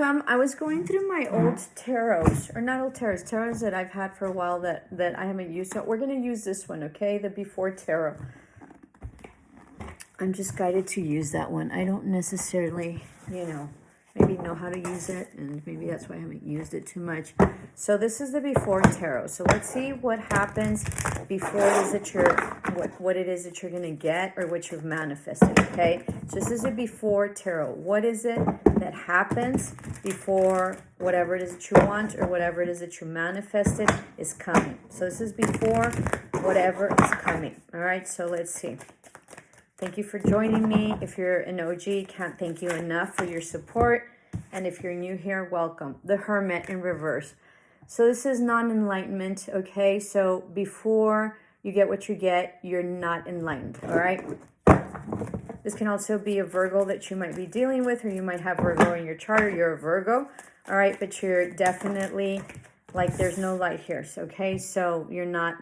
I was going through my old tarots, or not old tarots that I've had for a while that I haven't used. So we're going to use this one, okay? The Before Tarot. I'm just guided to use that one. I don't necessarily, maybe know how to use it, and maybe that's why I haven't used it too much. So this is the Before Tarot. So let's see what happens before it is that you're, what it is that you're going to get, or what you've manifested, okay? So this is a Before Tarot. What is it that happens before whatever it is that you want, or whatever it is that you manifested is coming? So this is before whatever is coming, all right? So let's see. Thank you for joining me. If you're an OG, can't thank you enough for your support. And if you're new here, welcome. The Hermit in reverse. So this is non-enlightenment, okay? So before you get what you get, you're not enlightened, all right? This can also be a Virgo that you might be dealing with, or you might have Virgo in your chart, or you're a Virgo, all right? But you're definitely, like, there's no light here, okay? So you're not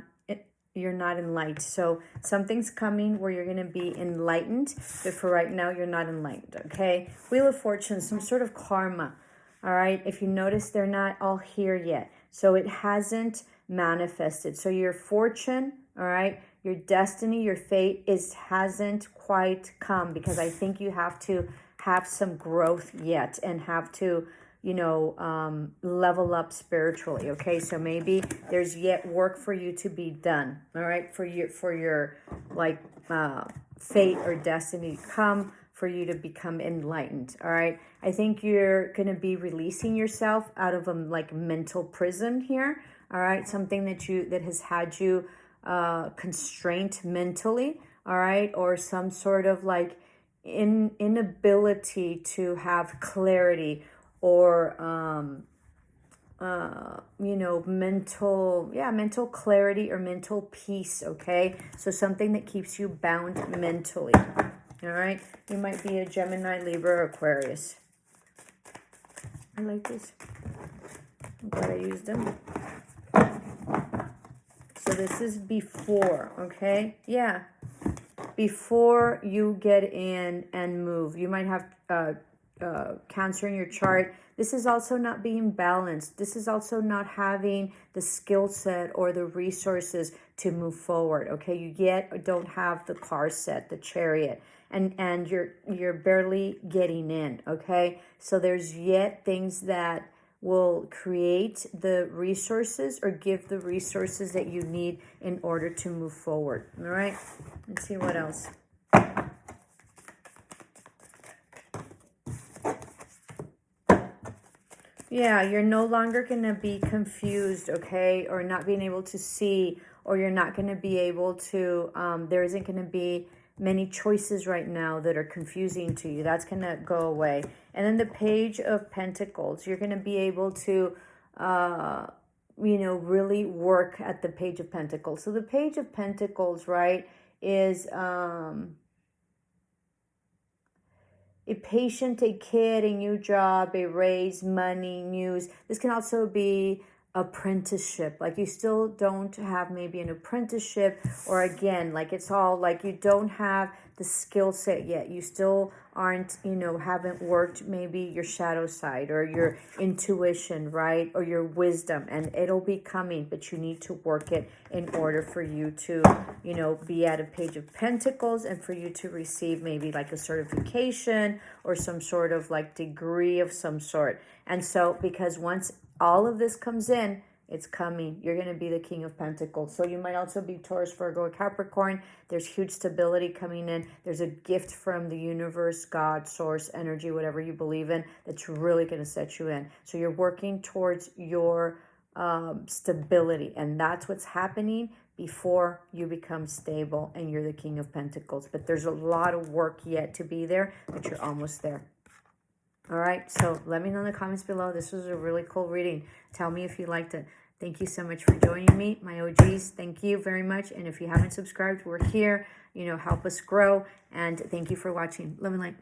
enlightened. So something's coming where you're going to be enlightened, but for right now you're not enlightened, okay? Wheel of Fortune, some sort of karma, all right? If you notice, they're not all here yet, so it hasn't manifested. So your fortune, all right, your destiny, your fate hasn't quite come, because I think you have to have some growth yet, and have to level up spiritually, okay? So maybe there's yet work for you to be done, all right? For your like fate or destiny to come, for you to become enlightened, all right? I think you're going to be releasing yourself out of a mental prison here, all right? Something that has had you constrained mentally, all right? Or some sort of inability to have clarity, or mental clarity or mental peace, okay? So something that keeps you bound mentally, all right? You might be a Gemini, Libra, or Aquarius. I like this. I'm glad I used them. So this is before, okay? Yeah. Before you get in and move. You might have Cancer in your chart. This is also not being balanced. This is also not having the skill set or the resources to move forward, okay? You don't have the car set, the chariot, and you're barely getting in, okay? So there's yet things that will create the resources, or give the resources that you need in order to move forward, all right? Let's see what else. Yeah, you're no longer going to be confused, okay, or not being able to see, or you're not going to be able to, there isn't going to be many choices right now that are confusing to you. That's going to go away. And then the Page of Pentacles, you're going to be able to, really work at the Page of Pentacles. So the Page of Pentacles, right, is a patient, a kid, a new job, a raise, money, news. This can also be apprenticeship. Like you still don't have maybe an apprenticeship, or again, it's all you don't have the skill set yet. You still aren't, haven't worked maybe your shadow side, or your intuition, right? Or your wisdom, and it'll be coming, but you need to work it in order for you to, be at a Page of Pentacles, and for you to receive maybe a certification, or some sort of degree of some sort. And so, because once all of this comes in, it's coming. You're going to be the King of Pentacles. So you might also be Taurus, Virgo, Capricorn. There's huge stability coming in. There's a gift from the universe, God, source, energy, whatever you believe in, that's really going to set you in. So you're working towards your stability. And that's what's happening before you become stable and you're the King of Pentacles. But there's a lot of work yet to be there, but you're almost there. All right, so let me know in the comments below. This was a really cool reading. Tell me if you liked it. Thank you so much for joining me, my OGs. Thank you very much. And if you haven't subscribed, we're here. Help us grow. And thank you for watching. Love and light.